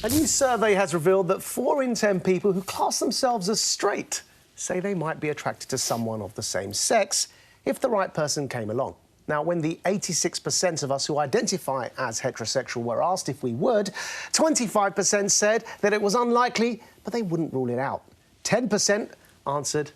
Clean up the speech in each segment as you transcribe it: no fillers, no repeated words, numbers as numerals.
A new survey has revealed that 4 in 10 people who class themselves as straight say they might be attracted to someone of the same sex if the right person came along. Now, when the 86% of us who identify as heterosexual were asked if we would, 25% said that it was unlikely, but they wouldn't rule it out. 10% answered,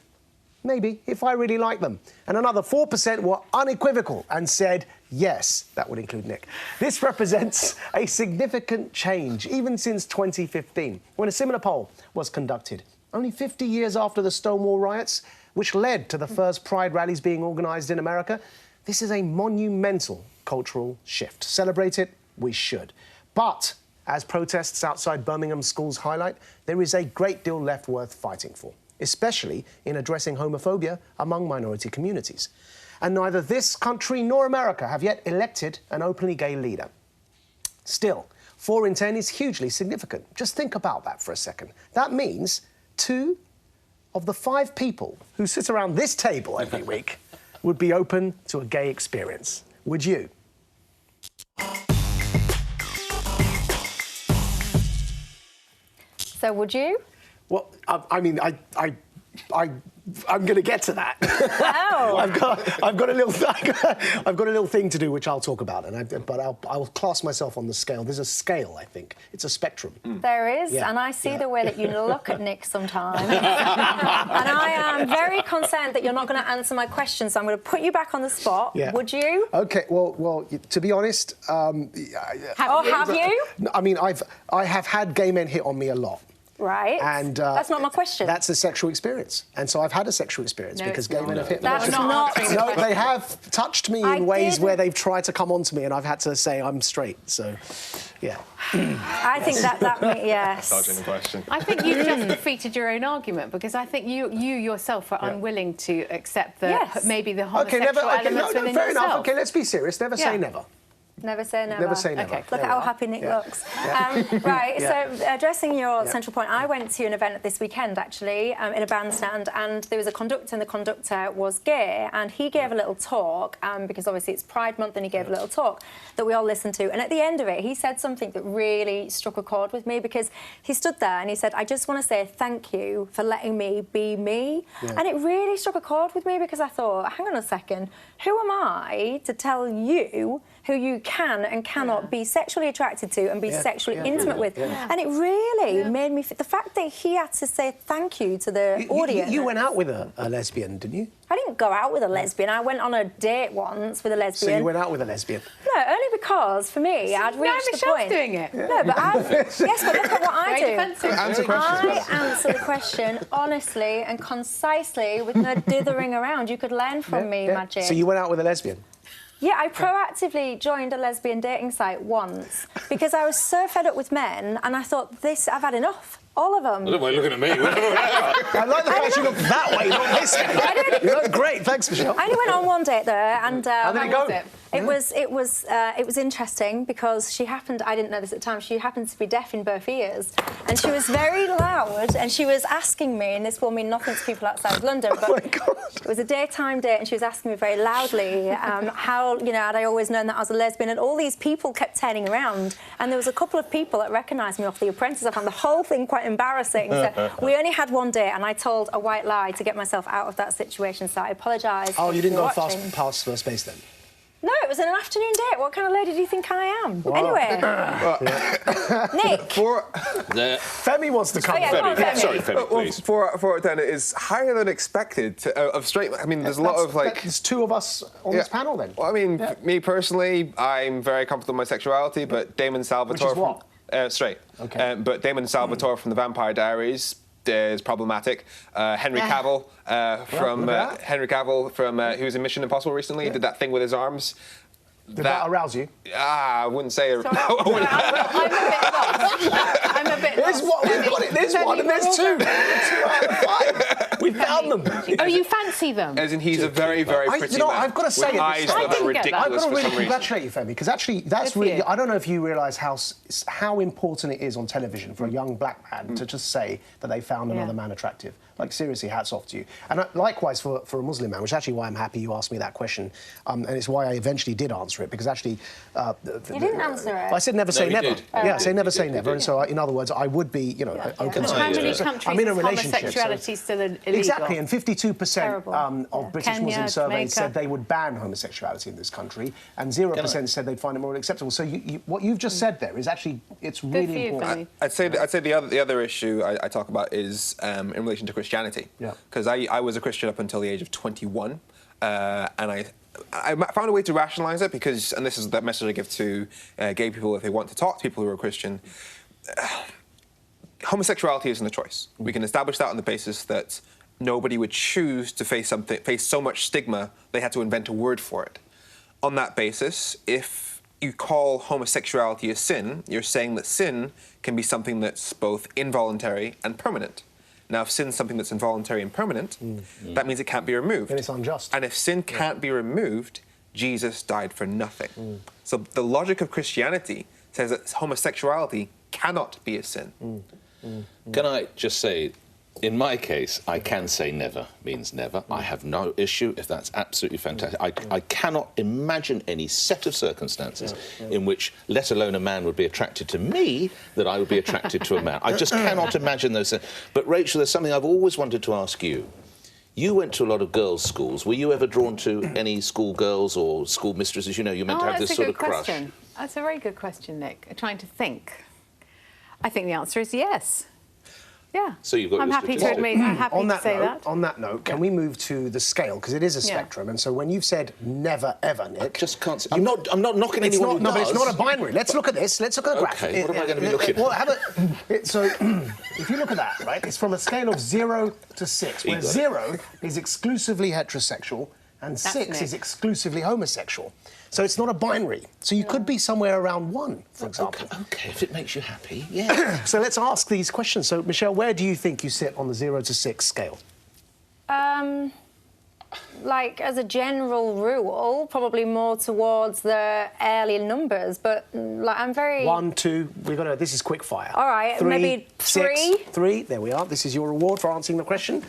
maybe, if I really like them. And another 4% were unequivocal and said, yes, that would include Nick. This represents a significant change, even since 2015, when a similar poll was conducted. Only 50 years after the Stonewall riots, which led to the first Pride rallies being organised in America. This is a monumental cultural shift. Celebrate it, we should. But, as protests outside Birmingham schools highlight, there is a great deal left worth fighting for, especially in addressing homophobia among minority communities. And neither this country nor America have yet elected an openly gay leader. Still, 4 in 10 is hugely significant. Just think about that for a second. That means 2 of the 5 people who sit around this table every week would be open to a gay experience. Would you? So would you? Well, I mean, I'm going to get to that. Oh. I've got a little thing to do which I'll talk about, but I'll class myself on the scale. There's a scale, I think. It's a spectrum. There is, and I see the way that you look at Nick sometimes. And I am very concerned that you're not going to answer my question, so I'm going to put you back on the spot. Yeah. Would you? Okay. Well, to be honest, have you? I mean, I have had gay men hit on me a lot. Right. And that's not my question. That's a sexual experience, and so I've had a sexual experience because gay men have hit me. That's not. No, they have touched me in ways where they've tried to come onto me, and I've had to say I'm straight. So, yeah. I think that yes. Dodging the question. I think you've just defeated your own argument because I think you yourself are unwilling to accept maybe the homosexual elements within fair yourself. enough. Okay, let's be serious. Never say never. Never say never. Never say never. Okay. Look at how happy Nick looks. Right, so addressing your central point, I went to an event this weekend, actually, in a bandstand, and there was a conductor, and the conductor was gay, and he gave a little talk, because obviously it's Pride Month, and he gave a little talk that we all listened to, and at the end of it, he said something that really struck a chord with me, because he stood there and he said, I just want to say thank you for letting me be me. And it really struck a chord with me, because I thought, hang on a second, who am I to tell you who you can and cannot be sexually attracted to and be sexually intimate with? And it really made me... The fact that he had to say thank you to the audience... You went out with a lesbian, didn't you? I didn't go out with a lesbian. I went on a date once with a lesbian. So you went out with a lesbian? No, only because, for me, I'd reached the point... doing it. No, but yes, but look at what I do. Answer questions. I answer the question honestly and concisely with no dithering around. You could learn from me, Maajid. So you went out with a lesbian? Yeah, I proactively joined a lesbian dating site once because I was so fed up with men and I thought, I've had enough. All of them. Look, looking at me. I like the fact you look that way, not this way. You look great. Thanks, Michelle. I only went on one date there, and how did it go? It was interesting because she happened. I didn't know this at the time. She happened to be deaf in both ears, and she was very loud. And she was asking me, and this will mean nothing to people outside of London, but it was a daytime date, and she was asking me very loudly how had I always known that I was a lesbian, and all these people kept turning around, and there was a couple of people that recognised me off The Apprentice. I found the whole thing quite embarrassing. So we only had one date, and I told a white lie to get myself out of that situation. So I apologise. Oh, you didn't go past first base then? No, it was an afternoon date. What kind of lady do you think I am? Wow. Anyway, Nick. Femi wants to come. Femi. Sorry, Femi, please. 4 out of 10 is higher than expected of straight. I mean, there's a lot of like. There's 2 of us on this panel then. Well, I mean, me personally, I'm very comfortable with my sexuality, but Damon Salvatore. Which is what? Straight. Okay. But Damon Salvatore from the Vampire Diaries is problematic. Henry Cavill from who was in Mission Impossible recently, did that thing with his arms. Did that arouse you? I wouldn't say. I'm a bit lost. I'm a bit lost. There's one and there's 2. 2 out of 5. We found want them. Oh, you fancy them? As in, he's a very, very pretty man. I've got to say, eyes that are ridiculous. I've got to really for some congratulate you, Femi, because actually, that's really. I don't know if you realise how important it is on television for a young black man to just say that they found another man attractive. Like, seriously, hats off to you. And likewise for a Muslim man, which is actually why I'm happy you asked me that question. And it's why I eventually did answer it, because actually... you didn't answer it. I said never say never. Yeah, say never say never. And so, in other words, I would be, open to... How many countries I'm in a is relationship, homosexuality still illegal? Exactly, and 52% of British Kenya, Muslim surveys Jamaica. said they would ban homosexuality in this country, and 0% said they'd find it more acceptable. So what you've just said there is actually, it's really important. I'd say the other issue I talk about is in relation to Christianity. Yeah. Because I was a Christian up until the age of 21, and I found a way to rationalise it because, and this is that message I give to gay people if they want to talk to people who are Christian. Homosexuality isn't a choice. We can establish that on the basis that nobody would choose to face so much stigma they had to invent a word for it. On that basis, if you call homosexuality a sin, you're saying that sin can be something that's both involuntary and permanent. Now, if sin's something that's involuntary and permanent, that means it can't be removed. Then it's unjust. And if sin can't be removed, Jesus died for nothing. So the logic of Christianity says that homosexuality cannot be a sin. Can I just say, in my case, I can say never means never. I have no issue if that's absolutely fantastic. I cannot imagine any set of circumstances in which, let alone a man would be attracted to me, that I would be attracted to a man. I just cannot imagine those things. But, Rachel, there's something I've always wanted to ask you. You went to a lot of girls' schools. Were you ever drawn to any school girls or school mistresses? You know, you're meant to have this sort of crush. Question. That's a very good question, Nick. I'm trying to think. I think the answer is yes. Yeah. So you've got. I'm happy to admit. I'm happy to say that. On that note, can we move to the scale, because it is a spectrum, and so when you've said never ever, Nick, I just can't. I'm not knocking anyone who does. No, but it's not a binary. Let's look at this. Let's look at the graph. Okay. What am I going to be looking at? So, if you look at that, right, it's from a scale of 0 to 6, where 0 is exclusively heterosexual and 6 is exclusively homosexual. So it's not a binary. So you could be somewhere around 1, for example. Okay, if it makes you happy, yeah. So let's ask these questions. So, Michelle, where do you think you sit on the 0 to 6 scale? Like, as a general rule, probably more towards the early numbers, but, like, I'm very... 1, 2, this is quick fire. All right, 3, maybe 3. 6, 3, there we are. This is your reward for answering the question.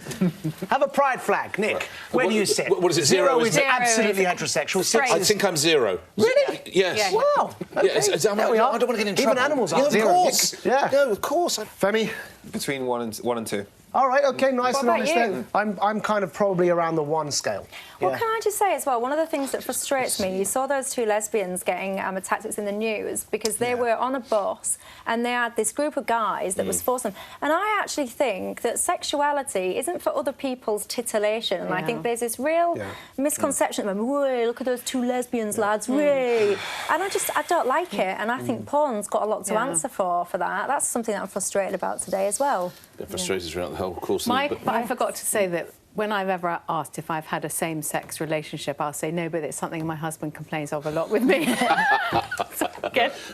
Have a pride flag, Nick. Where do you sit? What is it, 0 is Zero absolutely heterosexual. 6 I think I'm 0. Really? Yes. Wow. Okay. Yeah, There we are. I don't want to get in trouble. Even animals are Of 0. course. Yeah. No, of course. Femi? Between 1 and 2. All right, OK, nice What and about honest you? then. I'm kind of probably around the 1 scale. Well, can I just say as well, one of the things that frustrates me, you saw those 2 lesbians getting attacked in the news because they were on a bus and they had this group of guys that was forcing them. And I actually think that sexuality isn't for other people's titillation. And I think there's this real misconception of them, "Whoa, look at those 2 lesbians, lads, way." And I don't like it. And I think porn's got a lot to answer for that. That's something that I'm frustrated about today as well. They're frustrated throughout the whole course. But I forgot to say that when I've ever asked if I've had a same-sex relationship, I'll say no, but it's something my husband complains of a lot with me.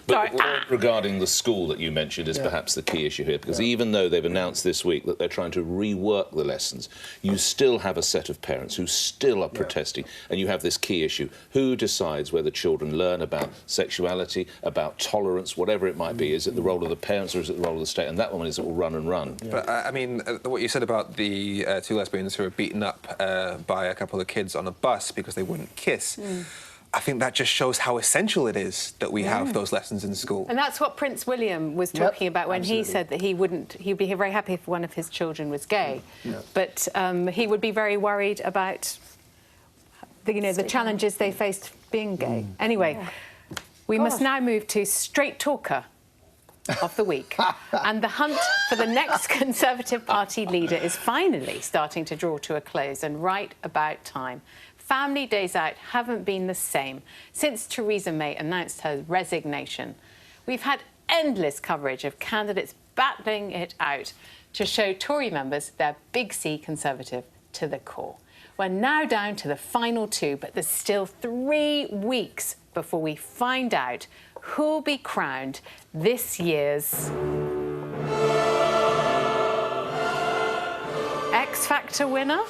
But regarding the school that you mentioned is perhaps the key issue here, because even though they've announced this week that they're trying to rework the lessons, you still have a set of parents who still are protesting, and you have this key issue. Who decides whether children learn about sexuality, about tolerance, whatever it might be? Is it the role of the parents or is it the role of the state? And that one is it will run and run. But, I mean, what you said about the 2 lesbians who were beaten up by a couple of kids on a bus because they wouldn't kiss. I think that just shows how essential it is that we have those lessons in school. And that's what Prince William was talking about when he said that he'd be very happy if one of his children was gay. But he would be very worried about the challenges they faced being gay. Anyway, we must now move to Straight Talker of the week. And the hunt for the next Conservative Party leader is finally starting to draw to a close, and right about time. Family days out haven't been the same since Theresa May announced her resignation. We've had endless coverage of candidates battling it out to show Tory members they're Big C Conservative to the core. We're now down to the final 2, but there's still 3 weeks before we find out who'll be crowned this year's X Factor winner?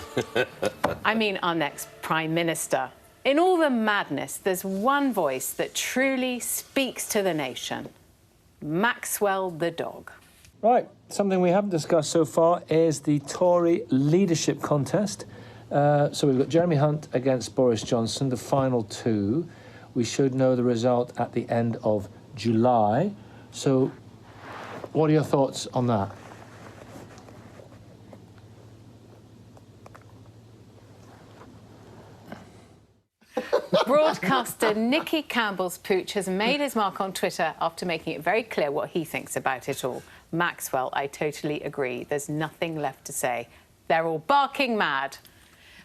I mean, our next Prime Minister. In all the madness, there's one voice that truly speaks to the nation. Maxwell the dog. Right, something we haven't discussed so far is the Tory leadership contest. So we've got Jeremy Hunt against Boris Johnson, the final two. We should know the result at the end of July. So what are your thoughts on that? Broadcaster Nicky Campbell's pooch has made his mark on Twitter after making it very clear what he thinks about it all. Maxwell, I totally agree. There's nothing left to say. They're all barking mad.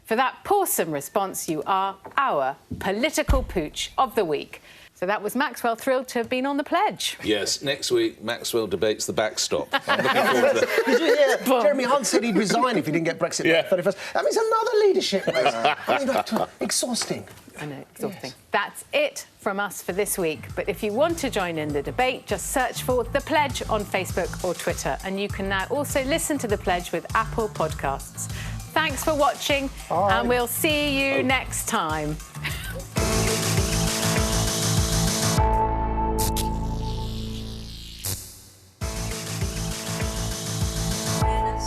For that pawsome response, you are our political pooch of the week. So that was Maxwell, thrilled to have been on the pledge. Yes, next week, Maxwell debates the backstop. I'm looking forward to that. Did you hear? Jeremy Hunt said he'd resign if he didn't get Brexit by the 31st. That means another leadership race. I mean, exhausting. I know, exhausting. Yes. That's it from us for this week. But if you want to join in the debate, just search for The Pledge on Facebook or Twitter. And you can now also listen to The Pledge with Apple Podcasts. Thanks for watching, and we'll see you next time.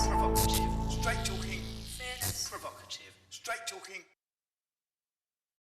Provocative, straight talking, fairness, provocative, straight talking.